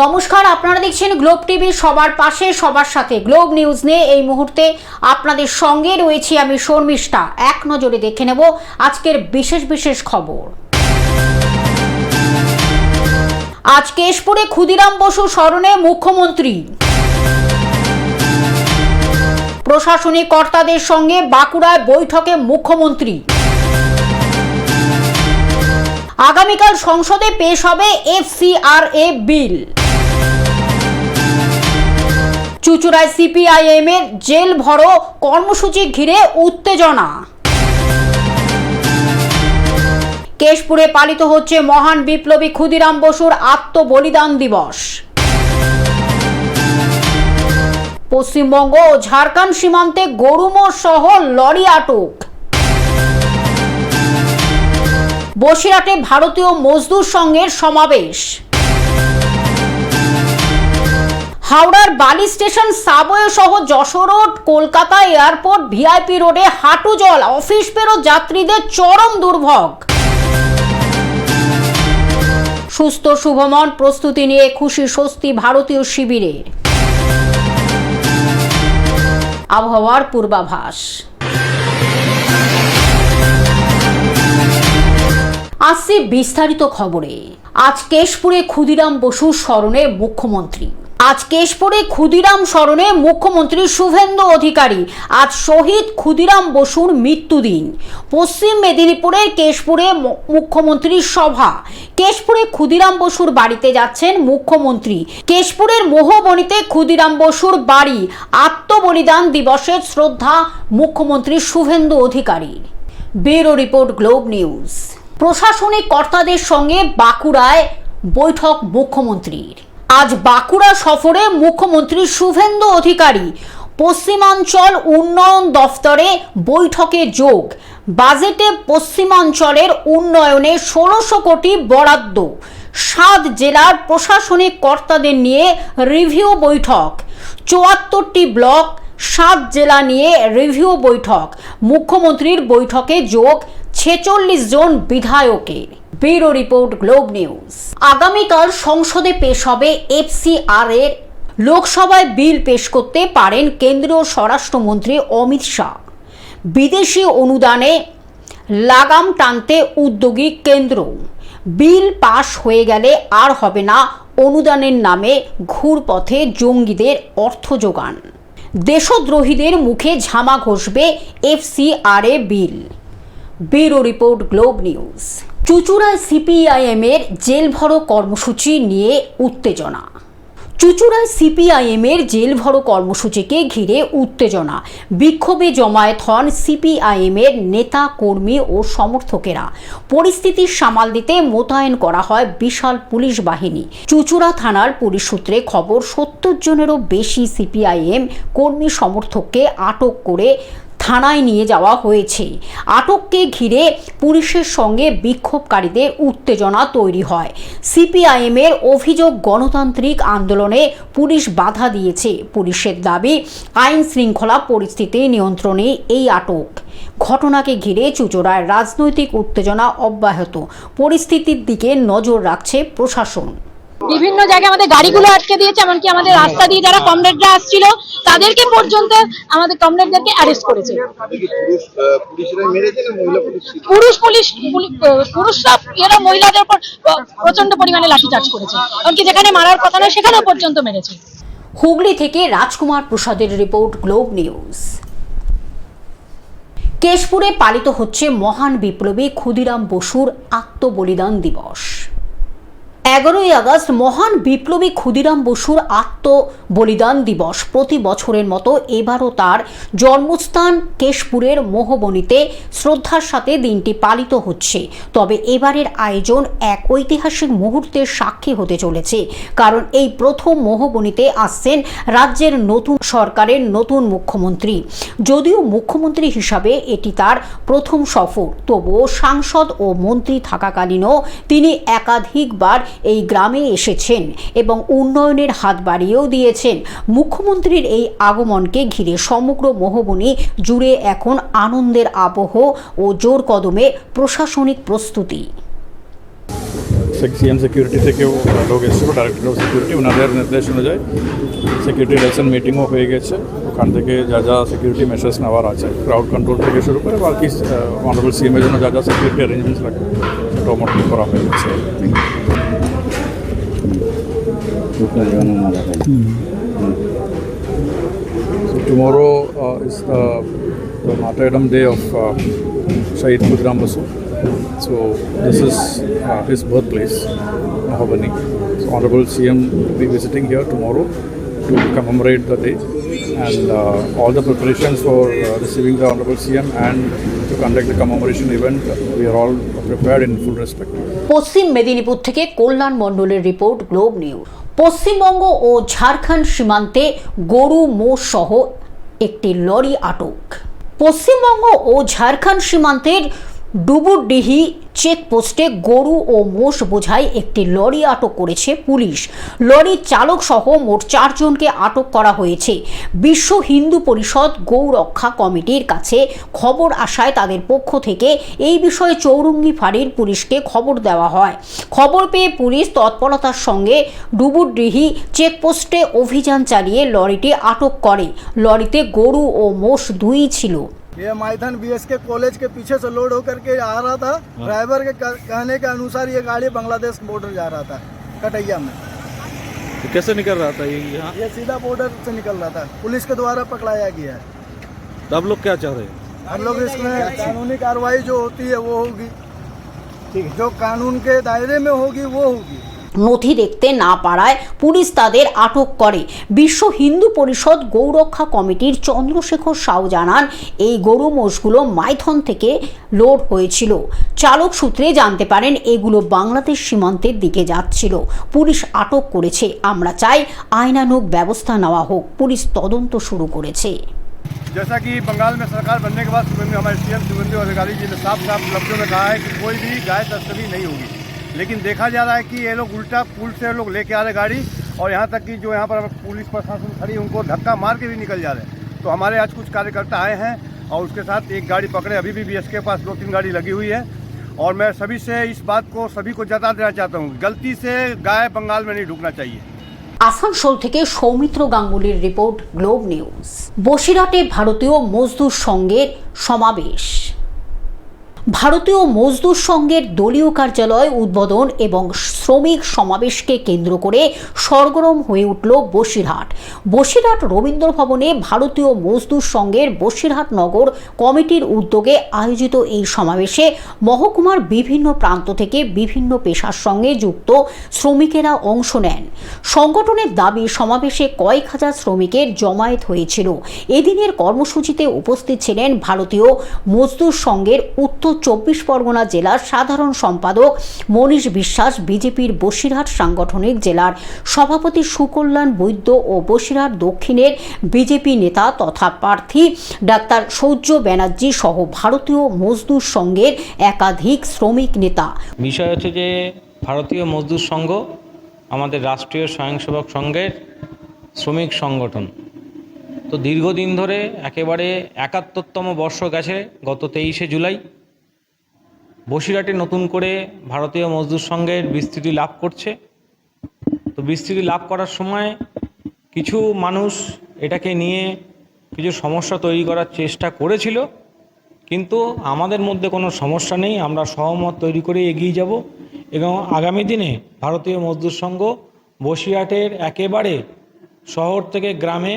নমস্কার, আপনারা দেখছেন গ্লোব টিভি। সবার পাশে সবার সাথে গ্লোব নিউজ নিয়ে এই মুহূর্তে আপনাদের সঙ্গে রয়েছি আমি শর্মিষ্ঠা। এক নজরে দেখে নেব আজকের বিশেষ খবর। আজ কেশপুরে ক্ষুদিরাম বসু স্মরণে মুখ্যমন্ত্রী। প্রশাসনিক কর্তাদের সঙ্গে বাঁকুড়ায় বৈঠকে মুখ্যমন্ত্রী। আগামীকাল সংসদে পেশ হবে FCRA বিল। চুঁচুড়ায় CPIM এর জেল ভরো কর্মসূচি ঘিরে উত্তেজনা। কেশপুরে পালিত হচ্ছে মহান বিপ্লবী ক্ষুদিরাম বসুর আত্মবলিদান দিবস। পশ্চিমবঙ্গ ও ঝাড়খণ্ড সীমান্তে গরুমোষ সহ লরি আটক। বসিরহাটে ভারতীয় মজদুর সংঘের সমাবেশ। হাওড়ার বালি স্টেশন সাবওয়ে সহ Jessore road, Kolkata airport VIP রোডে হাঁটু জল, অফিস বেরো যাত্রীদের চরম দুর্ভোগ। সুস্থ শুভমন প্রস্তুতি নিয়ে খুশি স্বস্তি ভারতীয় শিবিরে। আবহাওয়ার পূর্বাভাস। আসছে বিস্তারিত খবরে। আজ কেশপুরে ক্ষুদিরাম বসু স্মরণে মুখ্যমন্ত্রী। আজ কেশপুরে ক্ষুদিরাম স্মরণে মুখ্যমন্ত্রী শুভেন্দু অধিকারী। আজ শহীদ ক্ষুদিরাম বসুর মৃত্যুদিন। পশ্চিম মেদিনীপুরের কেশপুরে মুখ্যমন্ত্রীর সভা। কেশপুরে ক্ষুদিরাম বসুর বাড়িতে যাচ্ছেন মুখ্যমন্ত্রী। কেশপুরের মোহবনীতে ক্ষুদিরাম বসুর বাড়ি। আত্মবলিদান দিবসের শ্রদ্ধা মুখ্যমন্ত্রী Suvendu Adhikari. Bureau report, Globe News. প্রশাসনিক কর্তাদের সঙ্গে বাঁকুড়ায় বৈঠক মুখ্যমন্ত্রীর। আজ বাঁকুড়া সফরে মুখ্যমন্ত্রী শুভেন্দু অধিকারী। পশ্চিমাঞ্চল উন্নয়ন দফতরে বৈঠকে যোগ। বাজেটে পশ্চিমাঞ্চলের উন্নয়নে 1600 কোটি বরাদ্দ। 7 জেলার প্রশাসনিক কর্তাদের নিয়ে রিভিউ বৈঠক। 74টি ব্লক, 7 জেলা নিয়ে রিভিউ বৈঠক। মুখ্যমন্ত্রীর বৈঠকে যোগ 46 জন বিধায়কের। Bureau report, Globe news. আগামীকাল সংসদে পেশ হবে FCRA। লোকসভায় বিল পেশ করতে পারেন কেন্দ্রীয় স্বরাষ্ট্রমন্ত্রী অমিত শাহ। বিদেশি অনুদানে লাগাম টানতে উদ্যোগী কেন্দ্র। বিল পাশ হয়ে গেলে আর হবে না অনুদানের নামে ঘুরপথে জঙ্গিদের অর্থ যোগান। দেশদ্রোহীদের মুখে ঝামা ঘষবে FCRA bill. Bureau report, Globe News. চুঁচুড়ায় CPIM এর জেল ভরো কর্মসূচি নিয়ে উত্তেজনা। চুঁচুড়ায় CPIM এর জেল ভরো কর্মসূচিকে ঘিরে উত্তেজনা। বিক্ষোভে জমায়েত হন CPIM এর নেতা কর্মী ও সমর্থকেরা। পরিস্থিতি সামাল দিতে মোতায়েন করা হয় বিশাল পুলিশ বাহিনী। চুঁচুড়া থানার পুলিশ সূত্রে খবর, 70 জনেরও বেশি CPIM কর্মী সমর্থককে আটক করে থানায় নিয়ে যাওয়া হয়েছে। আটককে ঘিরে পুলিশের সঙ্গে বিক্ষোভকারীদের উত্তেজনা তৈরি হয়। CPIM এর অভিযোগ, গণতান্ত্রিক আন্দোলনে পুলিশ বাধা দিয়েছে। পুলিশের দাবি, আইন শৃঙ্খলা পরিস্থিতি নিয়ন্ত্রণে এই আটক। ঘটনাকে ঘিরে চুঁচুড়ায় রাজনৈতিক উত্তেজনা অব্যাহত। পরিস্থিতির দিকে নজর রাখছে প্রশাসন। বিভিন্ন জায়গায় আমাদের গাড়িগুলো আটকে দিয়েছে, এমনকি আমাদের রাস্তা দিয়ে যারা কমরেডরা আসছিল তাদেরকে পর্যন্ত আমাদের কমরেডদেরকে অ্যারেস্ট করেছে। পুরুষরা এরা মহিলাদের উপর প্রচন্ড পরিমাণে লাঠিচার্জ করেছে, এমনকি যেখানে মারার কথা নয় সেখানেও পর্যন্ত মেরেছে। হুগলি থেকে রাজকুমার প্রসাদের রিপোর্ট, গ্লোব নিউজ। কেশপুরে পালিত হচ্ছে মহান বিপ্লবী ক্ষুদিরাম বসুর আত্মবলিদান দিবস। 11ই আগস্ট মহান বিপ্লবী ক্ষুদিরাম বসুর আত্মবলিদান দিবস। প্রতি বছরের মতো এবারও তার জন্মস্থান কেশপুরের মোহবনীতে শ্রদ্ধার সাথে দিনটি পালিত হচ্ছে। তবে এবারের আয়োজন এক ঐতিহাসিক মুহূর্তের সাক্ষী হতে চলেছে, কারণ এই প্রথম মোহবনীতে আসছেন রাজ্যের নতুন সরকারের নতুন মুখ্যমন্ত্রী। যদিও মুখ্যমন্ত্রী হিসাবে এটি তার প্রথম সফর, তবুও সাংসদ ও মন্ত্রী থাকাকালীনও তিনি একাধিকবার এই গ্রামে এসেছেন এবং উন্নয়নের হাত বাড়িয়েও দিয়েছেন। মুখ্যমন্ত্রীর এই আগমনকে ঘিরে সমগ্র মোহবনী জুড়ে এখন আনন্দের আবহ ও জোর কদমে প্রশাসনিক প্রস্তুতি। সিএম সিকিউরিটি থেকেও লোক এসেছিলো, ডাইরেক্টর অফ সিকিউরিটি, ওনাদের নির্দেশ অনুযায়ী সিকিউরিটি রিলেশন মিটিংও হয়ে গেছে। ওখান থেকে যা যা সিকিউরিটি মেজার্স নেওয়ার আছে, ক্রাউড কন্ট্রোল থেকে শুরু করে বাকি অনারেবল সিএমের জন্য যা যা সিকিউরিটি অ্যারেঞ্জমেন্টস লাগে সেটাও মোটামুটি করা হয়ে গেছে। So tomorrow is the martyrdom day of Shahid Khudiram Basu. So this is his birthplace, Mahabani. So Honorable CM will be visiting here tomorrow to commemorate the day, and all the preparations for receiving the Honorable CM and to conduct the commemoration event, we are all prepared in full respect. পশ্চিম মেদিনীপুর থেকে কল্যাণ মণ্ডলের report, Globe news. Paschimbanga ও ঝাড়খণ্ড সীমান্তে গরু মোষ সহ একটি lorry আটক। পশ্চিমবঙ্গ ও ঝাড়খণ্ড সীমান্তের ডুবুরডিহি চেকপোস্টে গরু ও মোষ বোঝাই একটি লরি আটক করেছে পুলিশ। লরির চালক সহ মোট 4 জনকে আটক করা হয়েছে। বিশ্ব হিন্দু পরিষদ গৌরক্ষা কমিটির কাছে খবর আসায় তাদের পক্ষ থেকে এই বিষয়ে চৌরঙ্গি ফাঁড়ির পুলিশকে খবর দেওয়া হয়। খবর পেয়ে পুলিশ তৎপরতার সঙ্গে ডুবুরডিহি চেকপোস্টে অভিযান চালিয়ে লরিটি আটক করে। লরিতে গরু ও মোষ দুই ছিল। ये माइथन बीएसके कॉलेज के पीछे से लोड होकर के आ रहा था। ड्राइवर के कहने के अनुसार ये गाड़ी बांग्लादेश बॉर्डर जा रहा था कटैया में। तो कैसे निकल रहा था ये यहाँ? ये सीधा बॉर्डर से निकल रहा था, पुलिस के द्वारा पकड़ाया गया है। तो आप लोग क्या चाह रहे हैं? हम लोग इसमें कानूनी कार्रवाई जो होती है वो होगी, ठीक है, जो कानून के दायरे में होगी वो होगी। নথি দেখতে না পারায় পুলিশ তাদের আটক করে। বিশ্ব হিন্দু পরিষদ গৌরক্ষা কমিটির চন্দ্রশেখর সাউ জানান, এই গরু মোষগুলো মাইথন থেকে লোড হয়েছিল। চালক সূত্রে জানতে পারেন এগুলো বাংলাদেশ সীমান্তের দিকে যাচ্ছিল। পুলিশ আটক করেছে। আমরা চাই আইনানুগ ব্যবস্থা নেওয়া হোক। পুলিশ তদন্ত শুরু করেছে। जैसा कि बंगाल में सरकार बनने के बाद सुबह में हमारे सीएम शुभेंदु अधिकारी जी ने साफ साफ लफ्जों में कहा है कि कोई भी गाय तस्करी नहीं होगी, लेकिन देखा जा रहा है कि ये लोग उल्टा पुल से लोग लेके आ रहे गाड़ी, और यहाँ तक कि जो यहाँ पर पुलिस प्रशासन खड़ी उनको धक्का मार के भी निकल जा रहे हैं। तो हमारे आज कुछ कार्यकर्ता आए हैं और उसके साथ एक गाड़ी पकड़े। अभी भी बीएस के पास 2-3 गाड़ी लगी हुई है, और मैं सभी से इस बात को सभी को जता देना चाहता हूँ, गलती से गाय बंगाल में नहीं ढुकना चाहिए। আসানসোল থেকে সৌমিত্র গাঙ্গুলির রিপোর্ট, গ্লোব নিউজ। বসিরহাটে ভারতীয় মজদুর সংঘের সমাবেশ। ভারতীয় মজদুর সংঘের দলীয় কার্যালয় উদ্বোধন এবং শ্রমিক সমাবেশকে কেন্দ্র করে সরগরম হয়ে উঠল বসিরহাট। বসিরহাট রবীন্দ্র ভবনে ভারতীয় মজদুর সংঘের বসিরহাট নগর কমিটির উদ্যোগে আয়োজিত এই সমাবেশে মহকুমার বিভিন্ন প্রান্ত থেকে বিভিন্ন পেশার সঙ্গে যুক্ত শ্রমিকেরা অংশ নেন। সংগঠনের দাবি, সমাবেশে কয়েক হাজার শ্রমিকের জমায়েত হয়েছিল। এদিনের কর্মসূচিতে উপস্থিত ছিলেন ভারতীয় মজদুর সংঘের উত্তর 24 পরগনা জেলার সাধারণ সম্পাদক মনীষ বিশ্বাস, বিজেপির বসিরহাট সাংগঠনিক জেলার সভাপতি সুকল্যাণ বৈদ্য ও বসিরহাট দক্ষিণের বিজেপি নেতা তথা প্রার্থী ডাক্তার সৌর্য ব্যানার্জি সহ ভারতীয় মজদুর সংঘের একাধিক শ্রমিক নেতা। বিষয় হচ্ছে যে ভারতীয় মজদুর সংঘ আমাদের রাষ্ট্রীয় স্বয়ংসেবক সংঘের শ্রমিক সংগঠন। তো দীর্ঘদিন ধরে একেবারে 71তম বর্ষ গেছে গত 23শে জুলাই। বসিরহাটে নতুন করে ভারতীয় মজদুর সংঘের বিস্তৃতি লাভ করছে। তো বিস্তৃতি লাভ করার সময় কিছু মানুষ এটাকে নিয়ে কিছু সমস্যা তৈরি করার চেষ্টা করেছিল, কিন্তু আমাদের মধ্যে কোনো সমস্যা নেই। আমরা সহমত তৈরি করে এগিয়ে যাব এবং আগামী দিনে ভারতীয় মজদুর সংঘ বসিরহাটের একেবারে শহর থেকে গ্রামে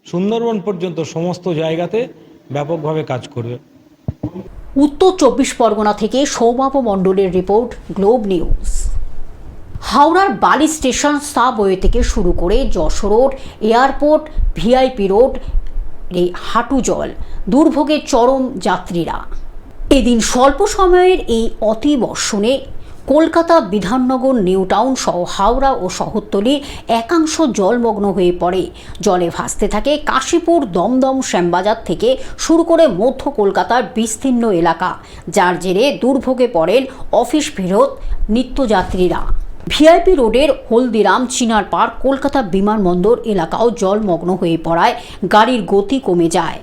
সুন্দরবন পর্যন্ত সমস্ত জায়গাতে ব্যাপকভাবে কাজ করবে। উত্তর 24 পরগনা থেকে সৌমাপ মণ্ডলের রিপোর্ট, গ্লোব নিউজ। হাওড়ার বালি স্টেশন সাবওয়ে থেকে শুরু করে Jessore road, airport, VIP road, হাঁটু জল দুর্ভোগে চরম যাত্রীরা। এদিন স্বল্প সময়ের এই অতি বর্ষণে কলকাতা, বিধাননগর, নিউ টাউন সহ হাওড়া ও শহরতলির একাংশ জলমগ্ন হয়ে পড়ে। জলে ভাসতে থাকে কাশীপুর, দমদম, শ্যামবাজার থেকে শুরু করে মধ্য কলকাতার বিস্তীর্ণ এলাকা, যার জেরে দুর্ভোগে পড়েন অফিস ফেরত নিত্যযাত্রীরা। ভিআইপি রোডের হলদিরাম, চিনারপাড়, কলকাতা বিমানবন্দর এলাকাও জলমগ্ন হয়ে পড়ায় গাড়ির গতি কমে যায়।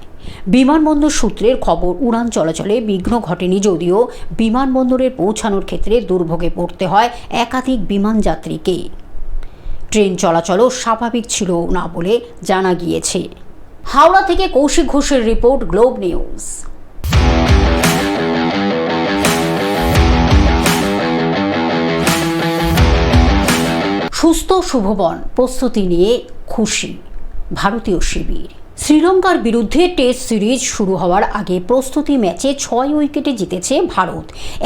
বিমানবন্দর সূত্রের খবর, উড়ান চলাচলে বিঘ্ন ঘটেনি যদিও বিমানবন্দরের পৌঁছানোর ক্ষেত্রে দুর্ভোগে পড়তে হয় একাধিক বিমান যাত্রীকে। ট্রেন চলাচলও স্বাভাবিক ছিল না বলে জানা গিয়েছে। হাওড়া থেকে কৌশিক ঘোষের রিপোর্ট, গ্লোব নিউজ। সুস্থ শুভবন প্রস্তুতি নিয়ে খুশি ভারতীয় শিবির। শ্রীলঙ্কার বিরুদ্ধে টেস্ট সিরিজ শুরু হওয়ার আগে প্রস্তুতি ম্যাচে 6 উইকেটে জিতেছে ভারত।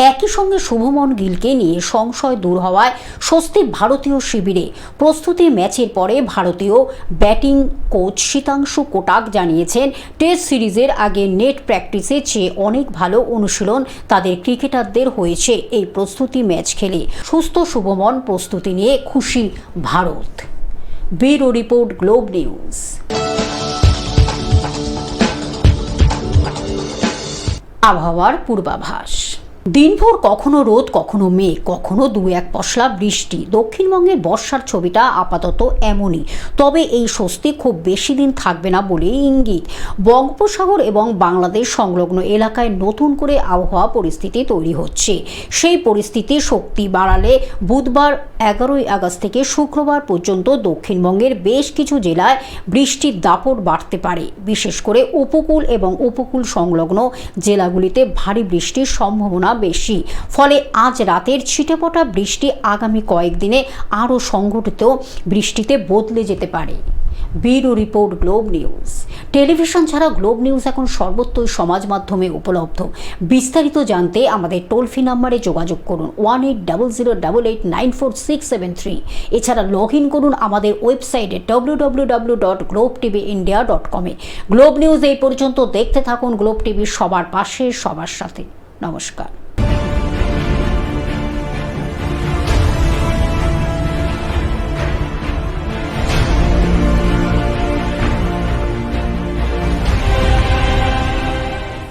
একই সঙ্গে শুভমন গিলকে নিয়ে সংশয় দূর হওয়ায় স্বস্তি ভারতীয় শিবিরে। প্রস্তুতি ম্যাচের পরে ভারতীয় ব্যাটিং কোচ শীতাংশু কোটাক জানিয়েছেন, টেস্ট সিরিজের আগে নেট প্র্যাকটিসের চেয়ে অনেক ভালো অনুশীলন তাদের ক্রিকেটারদের হয়েছে এই প্রস্তুতি ম্যাচ খেলে। সুস্থ শুভমন প্রস্তুতি নিয়ে খুশি Bharat. Bureau report, Globe news. আবহাওয়ার পূর্বাভাস। দিনভর কখনো রোদ, কখনো মেঘ, কখনো 2-1 পশলা বৃষ্টি। দক্ষিণবঙ্গের বর্ষার ছবিটা আপাতত এমনই, তবে এই স্বস্তি খুব বেশি দিন থাকবে না বলেই ইঙ্গিত। বঙ্গোপসাগর এবং বাংলাদেশ সংলগ্ন এলাকায় নতুন করে আবহাওয়া পরিস্থিতি তৈরি হচ্ছে। সেই পরিস্থিতি শক্তি বাড়ালে বুধবার 11ই আগস্ট থেকে শুক্রবার পর্যন্ত দক্ষিণবঙ্গের বেশ কিছু জেলায় বৃষ্টির দাপট বাড়তে পারে। বিশেষ করে উপকূল এবং উপকূল সংলগ্ন জেলাগুলিতে ভারী বৃষ্টির সম্ভাবনা বেশি। ফলে আজ রাতের ছিটেফোঁটা বৃষ্টি আগামী কয়েকদিনে আরও সংঘটিত বৃষ্টিতে বদলে যেতে পারে। Bureau report, Globe news. Television ছাড়া গ্লোব নিউজ এখন সর্বত্রই সমাজ মাধ্যমে উপলব্ধ। বিস্তারিত জানতে আমাদের টোল ফ্রি নম্বরে যোগাযোগ করুন 1800889467 এছাড়া লগ ইন করুন আমাদের ওয়েবসাইটে www.globetvindia.com। গ্লোব নিউজ এই পর্যন্ত দেখতে থাকুন। গ্লোব টিভি, সবার পাশে, সবার সাথে। নমস্কার।